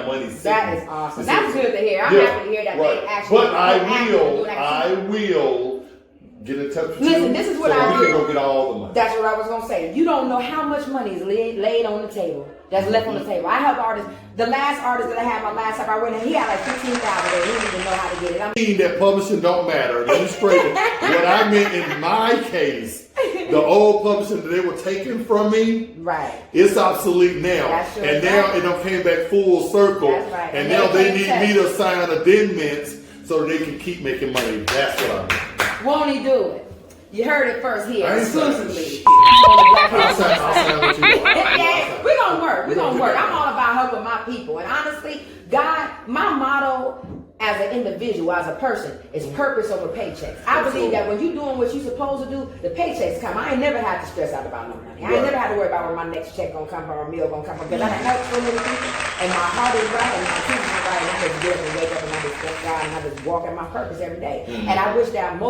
have money sitting. That is awesome. That's good to hear. I'm happy to hear that they actually. But I will get in touch with you. Listen, this is what I do. We can go get all the money. That's what I was gonna say. You don't know how much money is laid on the table. That's left on the table. I help artists. The last artist that I had, my last time I went in, he had like 15,000 there. He didn't even know how to get it. I mean that publishing don't matter. Let me straighten. What I meant in my case, the old publishing that they were taking from me, right? It's obsolete now. That's true. And now it done came back full circle. That's right. And now they need me to sign amendments so they can keep making money. That's what I mean. Won't he do it? You heard it first here, exclusively. I'll sign with you. Yeah, we're gonna work. We're gonna work. I'm all about helping my people. And honestly, God, my motto as an individual, as a person, is purpose over paychecks. I believe that when you're doing what you're supposed to do, the paychecks come. I ain't never had to stress out about no money. I ain't never had to worry about where my next check gonna come from or meal gonna come from. Because I help so many people, and my heart is right, and my teeth is right, and I just get up and wake up and I just thank God, and I just walk in my purpose every day. And I wish that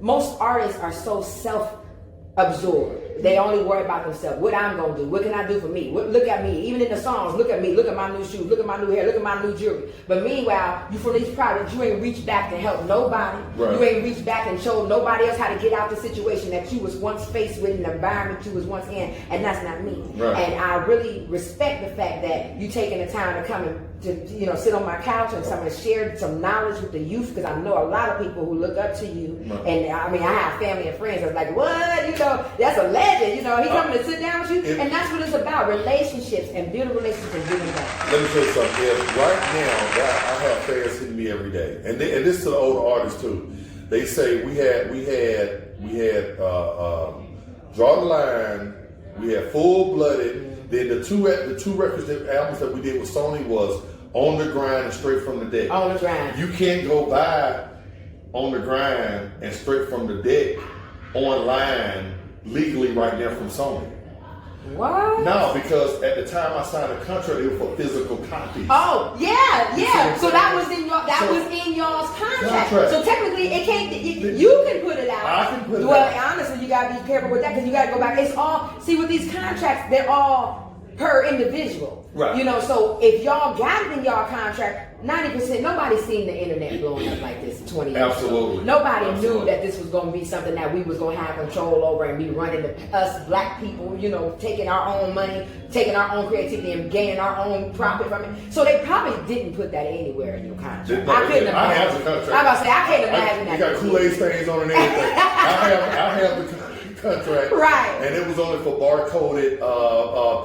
most artists are so self-absorbed. They only worry about themselves. What I'm gonna do? What can I do for me? Look at me. Even in the songs, look at me. Look at my new shoes. Look at my new hair. Look at my new jewelry. But meanwhile, you from these projects, you ain't reached back to help nobody. Right. You ain't reached back and showed nobody else how to get out the situation that you was once faced with, in the environment you was once in, and that's not me. Right. And I really respect the fact that you taking the time to come and to sit on my couch and share some knowledge with the youth, because I know a lot of people who look up to you. Right. And I mean, I have family and friends that's like, what? That's a legend. He coming to sit down with you, and that's what it's about: relationships and building relationships and giving back. Let me tell you something. Right now, I have fans hitting me every day, and this is to the older artists too. They say we had Draw the Line, we had Full Blooded. Then the two albums that we did with Sony was On the Grind and Straight from the Deck. On the Grind. You can't go buy On the Grind and Straight from the Deck online legally right now from Sony. What? No, because at the time I signed a contract, it was for physical copies. Oh, yeah. So that was in y'all's contract. So technically, it can't. You can put it out. I can put it out. Well, honestly, you gotta be careful with that, because you gotta go back. It's all, see, with these contracts, they're all per individual. Right. So if y'all got it in y'all contract, 90%, nobody's seen the internet blowing up like this 20 years ago. Absolutely. Nobody knew that this was going to be something that we was going to have control over and be running us black people, taking our own money, taking our own creativity and gaining our own profit from it. So they probably didn't put that anywhere in your contract. I couldn't imagine. I have the contract. I'm about to say, I can't imagine that. You got Kool-Aid stains on it and everything. I have the contract. Right. And it was only for barcoded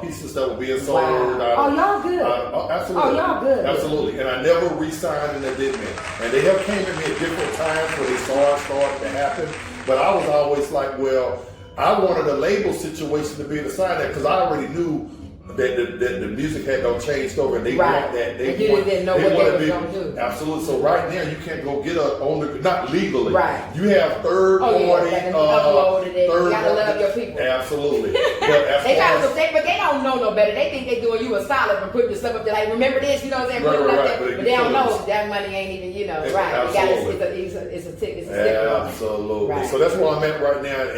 pieces that were being sold. Wow. Y'all good. Absolutely. Y'all good. Absolutely. And I never re-signed an amendment. And they have came to me at different times where they saw it start to happen. But I was always like, well, I wanted a label situation to be able to sign that, because I already knew that the music had no changed over, and they want that. They didn't know what they was going to do. Absolutely. So right now, you can't go get not legally. Right. You have third party. Uploaded it. You gotta love your people. Absolutely. But they don't know no better. They think they doing you a solid and putting the stuff up there. Like, remember this? You know what I'm saying? Right. But they don't know that money ain't even. Right. Absolutely. It's a ticket. Absolutely. Right. So that's where I'm at right now,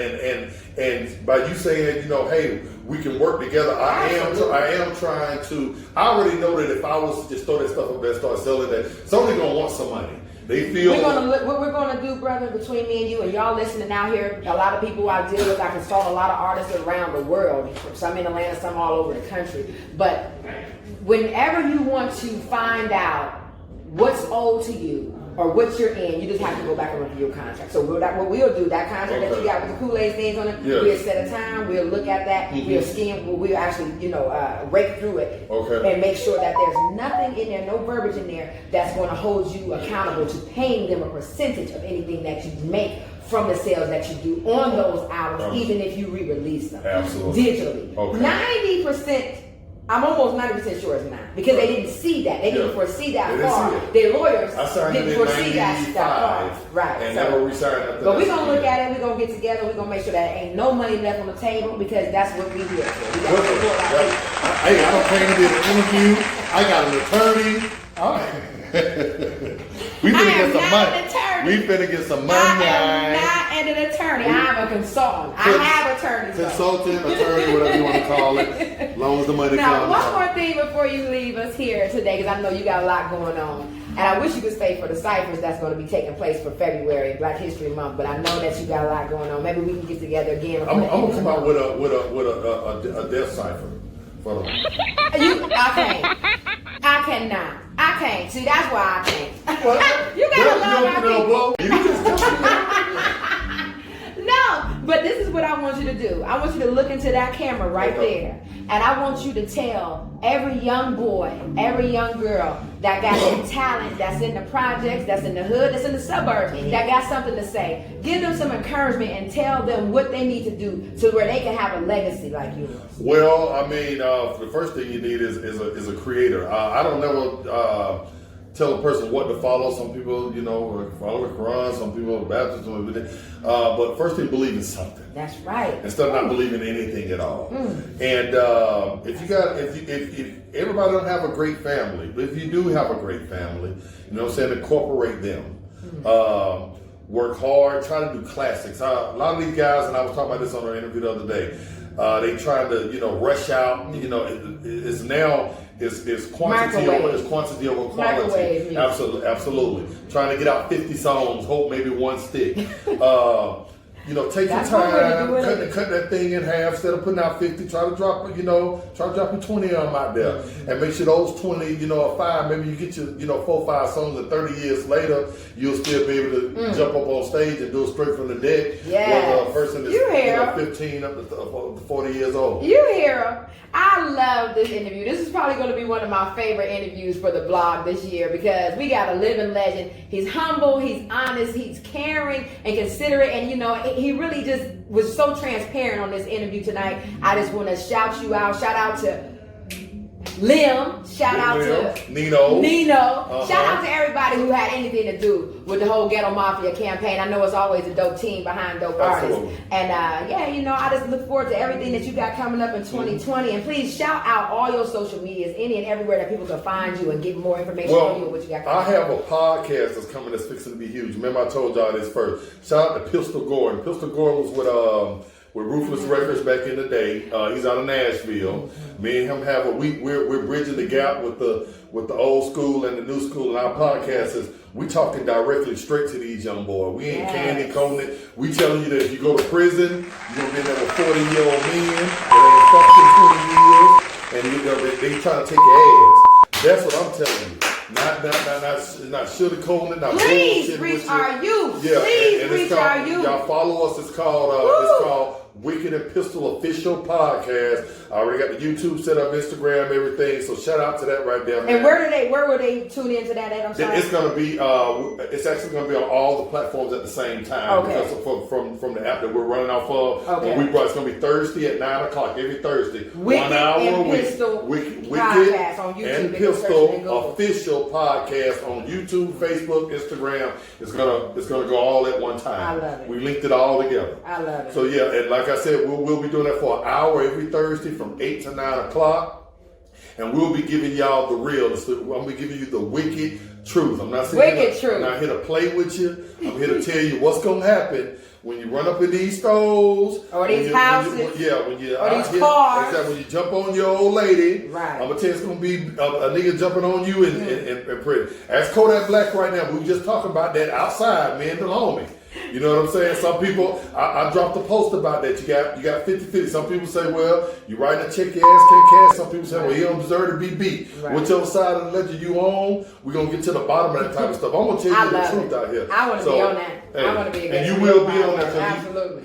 and by you saying that, hey, we can work together. I am trying to. I already know that if I was to just throw that stuff up there and start selling that, somebody's gonna want some money. They feel what we're gonna do, brother, between me and you, and y'all listening out here. A lot of people I deal with, I consult a lot of artists around the world. Some in Atlanta, some all over the country. But whenever you want to find out what's owed to you or what you're in, you just have to go back and review your contract. So what we'll do, that contract that you got with the Kool-Aid things on it, we'll set a time, we'll look at that, we'll skim, we'll actually, rake through it and make sure that there's nothing in there, no verbiage in there that's going to hold you accountable to paying them a percentage of anything that you make from the sales that you do on those albums, even if you re-release them. Absolutely. Digitally. 90%. I'm almost 90% sure it's not, because they didn't see that. They didn't foresee that far. Their lawyers didn't foresee that far. Right. And never re-signed up. But we're going to look at it. We're going to get together. We're going to make sure that ain't no money left on the table, because that's what we do. I don't claim to be an interview. I got an attorney. All right. We finna get some not money. an attorney. We finna get some money. I am not an attorney. I'm a consultant. I have attorneys. Consultant, attorney, whatever you want to call it, as long as the money now, comes. one more thing before you leave us here today, because I know you got a lot going on. And I wish you could stay for the ciphers that's going to be taking place for February, Black History Month. But I know that you got a lot going on. Maybe we can get together again. I'm gonna come out with a death cipher for them. I cannot. I can't. See, that's why I can't. You gotta love our people. You just No, but this is what I want you to do. I want you to look into that camera right there. And I want you to tell every young boy, every young girl that got some talent, that's in the projects, that's in the hood, that's in the suburbs, that got something to say. Give them some encouragement and tell them what they need to do to where they can have a legacy like yours. Well, I mean, the first thing you need is a creator. I don't never tell a person what to follow. Some people, follow the Quran. Some people are Baptist. But first thing, believe in something. That's right. Instead of not believing in anything at all. And if everybody don't have a great family, but if you do have a great family, incorporate them. Work hard. Try to do classics. A lot of these guys, and I was talking about this on our interview the other day. They trying to rush out. It's now. It's quantity over quality. Yeah. Absolutely. Trying to get out 50 songs, hope maybe one stick. Take That's your time, cut that thing in half. Instead of putting out 50, try to drop you 20 of them out there, and make sure those 20, are 5. Maybe you get your 4 or 5 songs, and 30 years later, you'll still be able to jump up on stage and do it straight from the deck. Yes. Whether a person is 15 up to 40 years old. You hear him. I love this interview. This is probably going to be one of my favorite interviews for the blog this year because we got a living legend. He's humble, he's honest, he's caring and considerate, and he really just was so transparent on this interview tonight. I just want to shout you out. Shout out to Lim, shout out to Nino. Shout out to everybody who had anything to do with the whole Ghetto Mafia campaign. I know it's always a dope team behind dope artists. And I just look forward to everything that you got coming up in 2020. And please shout out all your social medias, any and everywhere that people can find you and get more information on you and what you got coming up. I have a podcast that's coming that's fixing to be huge. Remember I told y'all this first. Shout out to Pistol Gordon. Pistol Gordon was with Ruthless Records back in the day. He's out of Nashville. Me and him we're bridging the gap with the old school and the new school. And our podcast is we talking directly straight to these young boys. We ain't candy coating it. We telling you that if you go to prison, you're gonna be in there with 40-year-old men that ain't fucked in 20 years, and they trying to take your ass. That's what I'm telling you. Not sugarcoating it. Not please reach our youth. Yeah, please reach our youth. Y'all follow us. It's called Wicked and Pistol Official Podcast. I already got the YouTube set up, Instagram, everything. So shout out to that right there, man. And where will they tune into that at? I'm sorry. It's gonna be. It's actually gonna be on all the platforms at the same time. Okay. Because from the app that we're running off of. Okay. It's gonna be Thursday at 9:00 every Thursday. Wicked 1 hour and a week. Pistol Wicked podcast on YouTube and Pistol Official Podcast on YouTube, Facebook, Instagram. It's gonna go all at one time. I love it. We linked it all together. I love it. So yeah, and like I said, we'll be doing that for an hour every Thursday from 8 to 9 o'clock, and we'll be giving y'all the real. I'm gonna be giving you the wicked truth. I'm not saying I'm not here to play with you. I'm here to tell you what's gonna happen when you run up in these stores or these houses. When you or these cars. Exactly, when you jump on your old lady. Right. I'm gonna tell you it's gonna be a nigga jumping on you and pretty. Ask Kodak Black right now. We were just talking about that outside, man, the homie. You know what I'm saying? Some people, I dropped a post about that. You got 50-50. Some people say, well, you writing a check, your ass can't cash. Some people say, well, he don't deserve to be beat. Right. Whichever side of the ledger you on, we're going to get to the bottom of that type of stuff. I'm going to tell you the truth out here. I want to be on that. Hey, I want to be a and you will be on that. Absolutely.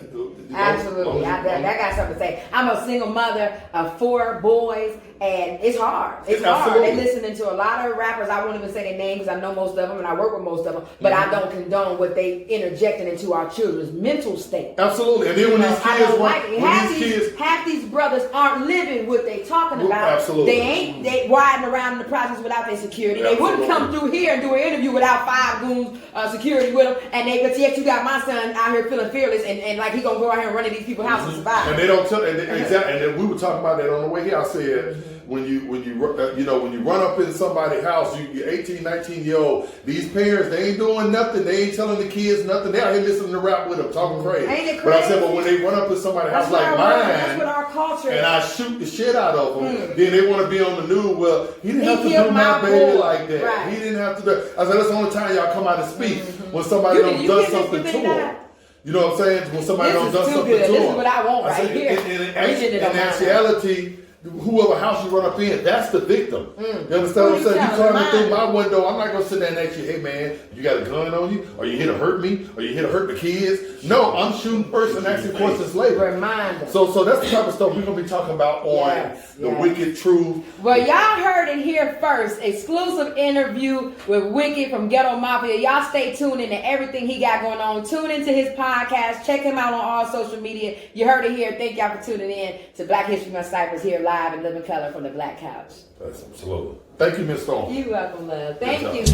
Absolutely. I got something to say. I'm a single mother of 4 boys, and it's hard. It's hard. They're listening to a lot of rappers. I won't even say their names because I know most of them and I work with most of them, but I don't condone what they interjecting into our children's mental state. Absolutely. And then when half these brothers aren't living what they talking about. Absolutely. They riding around in the projects without their security. They wouldn't come through here and do an interview without 5 goons security with them. But yet you got my son out here feeling fearless and like he gonna go out here and run in these people's houses and survive. And they don't tell. And then we were talking about that on the way here. I said, when you run up in somebody's house, you're 18, 19-year-old. These parents, they ain't doing nothing. They ain't telling the kids nothing. They out here listening to rap with them, talking crazy. Ain't it crazy? But I said, but when they run up in somebody's house like mine, that's what our culture is. And I shoot the shit out of them, then they want to be on the news. Well, he didn't have to do my baby like that. Right. He didn't have to do. I said, that's the only time y'all come out and speak when somebody does something to them. You know what I'm saying? When somebody done something to them. This is what I want right here. In actuality, whoever house you run up in, that's the victim. You understand what I'm saying? You climbing through my window, I'm not going to sit there and ask you, hey man, you got a gun on you? Are you here to hurt me? Are you here to hurt the kids? No, I'm shooting first and asking questions later. Reminder. So that's the type of stuff we're going to be talking about on The Wicked Truth. Well, y'all heard it here first. Exclusive interview with Wicked from Ghetto Mafia. Y'all stay tuned into everything he got going on. Tune into his podcast. Check him out on all social media. You heard it here. Thank y'all for tuning in to Black History Bhm Cyphers here live in living color from the Black Couch. That's absolutely. Thank you, Miss Stone. You're welcome, love. Thank you.